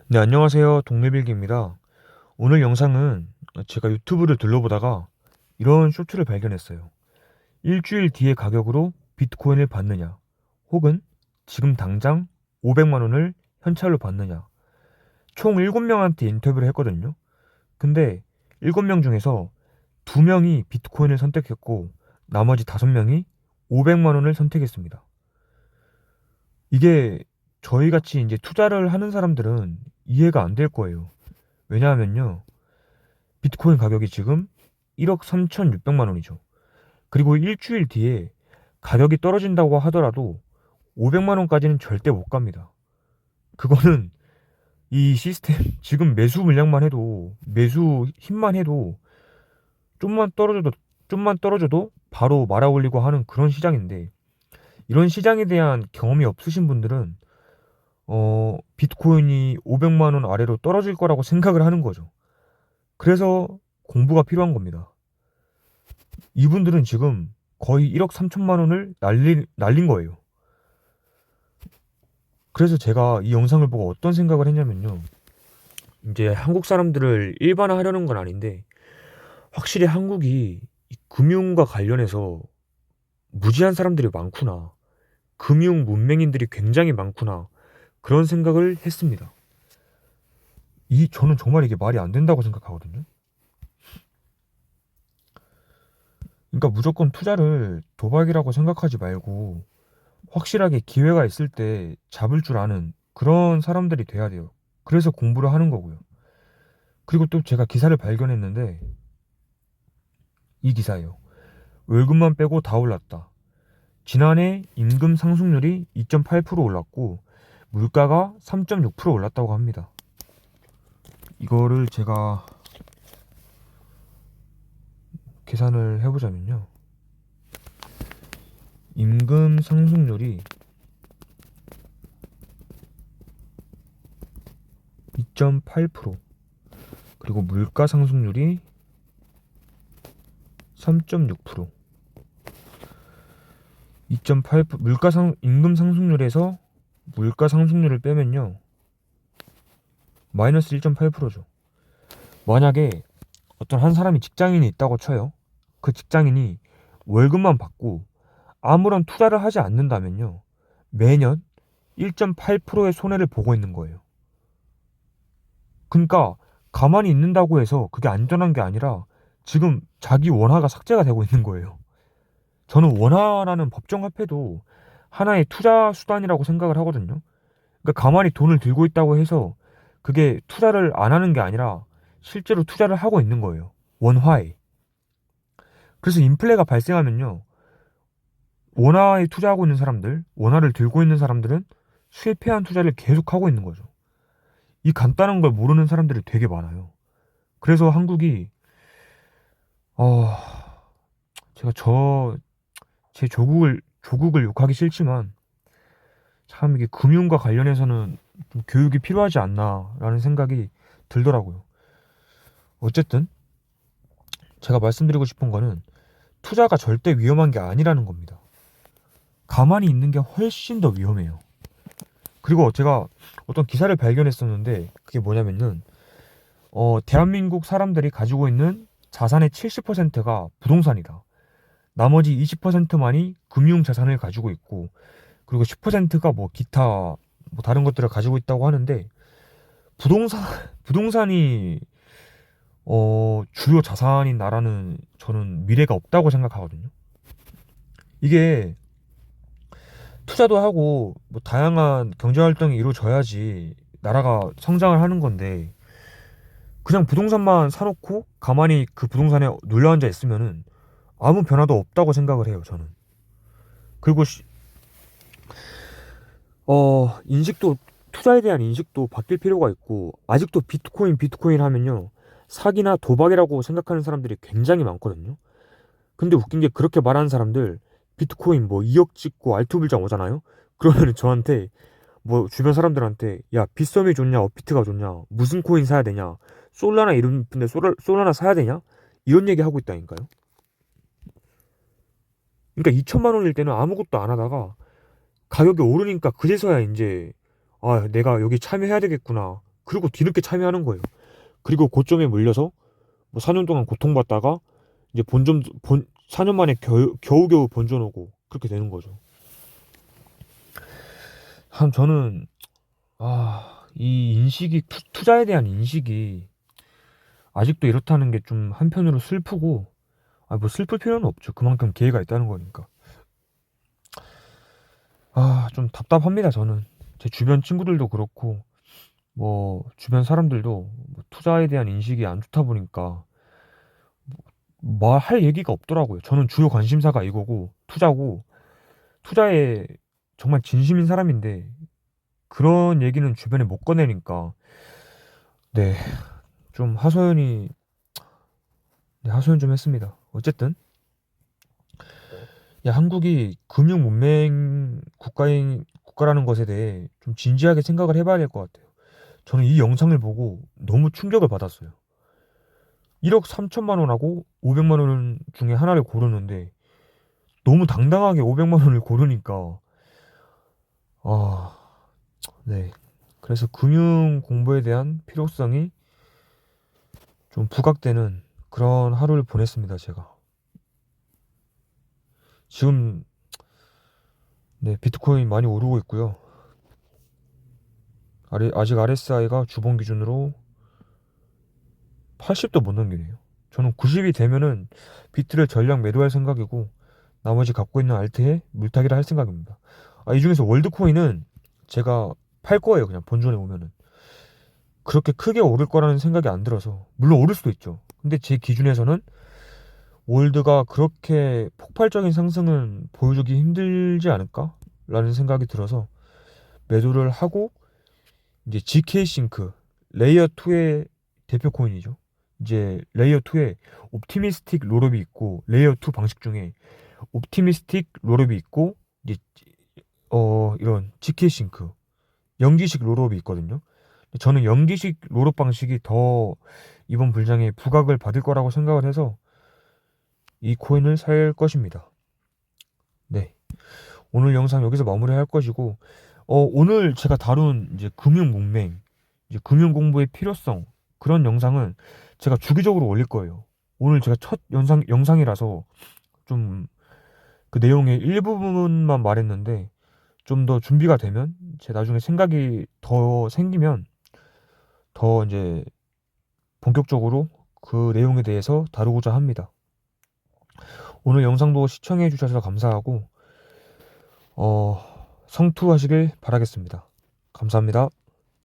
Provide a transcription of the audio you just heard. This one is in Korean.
네, 안녕하세요. 동네빌기입니다. 오늘 영상은 제가 유튜브를 둘러보다가 이런 쇼츠를 발견했어요. 일주일 뒤의 가격으로 비트코인을 받느냐, 혹은 지금 당장 500만 원을 현찰로 받느냐. 총 7명한테 인터뷰를 했거든요. 근데 7명 중에서 2명이 비트코인을 선택했고, 나머지 5명이 500만 원을 선택했습니다. 이게 저희 같이 이제 투자를 하는 사람들은 이해가 안 될 거예요. 왜냐하면요. 비트코인 가격이 지금 1억 3,600만 원이죠. 그리고 일주일 뒤에 가격이 떨어진다고 하더라도 500만 원까지는 절대 못 갑니다. 그거는 이 시스템 지금 매수 물량만 해도 매수 힘만 해도 좀만 떨어져도 좀만 떨어져도 바로 말아 올리고 하는 그런 시장인데, 이런 시장에 대한 경험이 없으신 분들은 비트코인이 500만 원 아래로 떨어질 거라고 생각을 하는 거죠. 그래서 공부가 필요한 겁니다. 이분들은 지금 거의 1억 3천만 원을 날린 거예요. 그래서 제가 이 영상을 보고 어떤 생각을 했냐면요. 이제 한국 사람들을 일반화하려는 건 아닌데, 확실히 한국이 이 금융과 관련해서 무지한 사람들이 많구나. 금융 문맹인들이 굉장히 많구나. 그런 생각을 했습니다. 저는 정말 이게 말이 안 된다고 생각하거든요. 그러니까 무조건 투자를 도박이라고 생각하지 말고 확실하게 기회가 있을 때 잡을 줄 아는 그런 사람들이 돼야 돼요. 그래서 공부를 하는 거고요. 그리고 또 제가 기사를 발견했는데, 이 기사예요. 월급만 빼고 다 올랐다. 지난해 임금 상승률이 2.8% 올랐고 물가가 3.6% 올랐다고 합니다. 이거를 제가 계산을 해보자면요. 임금 상승률이 2.8%, 그리고 물가 상승률이 3.6%. 2.8% 임금 상승률에서 물가 상승률을 빼면요. 마이너스 1.8%죠. 만약에 어떤 한 사람이 직장인이 있다고 쳐요. 그 직장인이 월급만 받고 아무런 투자를 하지 않는다면요. 매년 1.8%의 손해를 보고 있는 거예요. 그러니까 가만히 있는다고 해서 그게 안전한 게 아니라 지금 자기 원화가 삭제가 되고 있는 거예요. 저는 원화라는 법정화폐도 하나의 투자 수단이라고 생각을 하거든요. 그러니까 가만히 돈을 들고 있다고 해서 그게 투자를 안 하는 게 아니라 실제로 투자를 하고 있는 거예요. 원화에. 그래서 인플레가 발생하면요. 원화에 투자하고 있는 사람들, 원화를 들고 있는 사람들은 실패한 투자를 계속하고 있는 거죠. 이 간단한 걸 모르는 사람들이 되게 많아요. 그래서 한국이, 어, 제가 제 조국을 욕하기 싫지만, 참 이게 금융과 관련해서는 좀 교육이 필요하지 않나라는 생각이 들더라고요. 어쨌든, 제가 말씀드리고 싶은 거는 투자가 절대 위험한 게 아니라는 겁니다. 가만히 있는 게 훨씬 더 위험해요. 그리고 제가 어떤 기사를 발견했었는데, 그게 뭐냐면은 대한민국 사람들이 가지고 있는 자산의 70%가 부동산이다. 나머지 20%만이 금융 자산을 가지고 있고, 그리고 10%가 뭐 기타 뭐 다른 것들을 가지고 있다고 하는데, 부동산 부동산이 주요 자산인 나라는 저는 미래가 없다고 생각하거든요. 이게 투자도 하고 뭐 다양한 경제 활동이 이루어져야지 나라가 성장을 하는 건데, 그냥 부동산만 사놓고 가만히 그 부동산에 눌러앉아 있으면은 아무 변화도 없다고 생각을 해요, 저는. 그리고 인식도, 투자에 대한 인식도 바뀔 필요가 있고, 아직도 비트코인 하면요, 사기나 도박이라고 생각하는 사람들이 굉장히 많거든요. 근데 웃긴 게, 그렇게 말하는 사람들 비트코인 뭐 2억 찍고 알투불장 오잖아요. 그러면 저한테, 뭐 주변 사람들한테, 야 빗썸이 좋냐 업비트가 좋냐, 무슨 코인 사야 되냐, 솔라나 이런 근데 솔라나 사야 되냐, 이런 얘기 하고 있다니까요. 그러니까 2천만 원일 때는 아무것도 안 하다가 가격이 오르니까 그제서야 이제, 아 내가 여기 참여해야 되겠구나, 그리고 뒤늦게 참여하는 거예요. 그리고 고점에 물려서 뭐 4년 동안 고통받다가 이제 4년 만에 겨우겨우 본전 오고 그렇게 되는 거죠. 참 저는 이 인식이 투자에 대한 인식이 아직도 이렇다는 게 좀 한편으로 슬프고 뭐 슬플 필요는 없죠. 그만큼 기회가 있다는 거니까. 좀 답답합니다, 저는. 제 주변 친구들도 그렇고 뭐 주변 사람들도 뭐 투자에 대한 인식이 안 좋다 보니까 뭐 할 얘기가 없더라고요. 저는 주요 관심사가 이거고 투자고 투자에 정말 진심인 사람인데 그런 얘기는 주변에 못 꺼내니까 네, 좀 하소연 좀 했습니다. 어쨌든 한국이 금융 문맹 국가라는 것에 대해 좀 진지하게 생각을 해봐야 될 것 같아요. 저는 이 영상을 보고 너무 충격을 받았어요. 1억 3천만 원하고 500만 원 중에 하나를 고르는데 너무 당당하게 500만 원을 고르니까 아, 네. 그래서 금융 공부에 대한 필요성이 좀 부각되는 그런 하루를 보냈습니다, 제가. 지금 네, 비트코인 많이 오르고 있고요. 아직 RSI가 주봉 기준으로 80도 못 넘기네요. 저는 90이 되면은 비트를 전량 매도할 생각이고 나머지 갖고 있는 알트에 물타기를 할 생각입니다. 이 중에서 월드코인은 제가 팔 거예요. 그냥 본전에 오면은. 그렇게 크게 오를 거라는 생각이 안 들어서. 물론 오를 수도 있죠. 근데 제 기준에서는 월드가 그렇게 폭발적인 상승은 보여주기 힘들지 않을까? 라는 생각이 들어서 매도를 하고 이제 GK싱크 레이어 2의 대표 코인이죠. 이제 레이어 2에 옵티미스틱 롤업이 있고 레이어 2 방식 중에 옵티미스틱 롤업이 있고 이제 이런 GK싱크 연기식 롤업이 있거든요. 저는 연기식 롤업 방식이 더 이번 불장에 부각을 받을 거라고 생각을 해서 이 코인을 살 것입니다. 네. 오늘 영상 여기서 마무리할 것이고 오늘 제가 다룬 이제 금융 문맹, 이제 금융 공부의 필요성 그런 영상은 제가 주기적으로 올릴 거예요. 오늘 제가 첫 영상이라서 좀 그 내용의 일부분만 말했는데 좀 더 준비가 되면 제 나중에 생각이 더 생기면 더 이제 본격적으로 그 내용에 대해서 다루고자 합니다. 오늘 영상도 시청해 주셔서 감사하고 성투하시길 바라겠습니다. 감사합니다.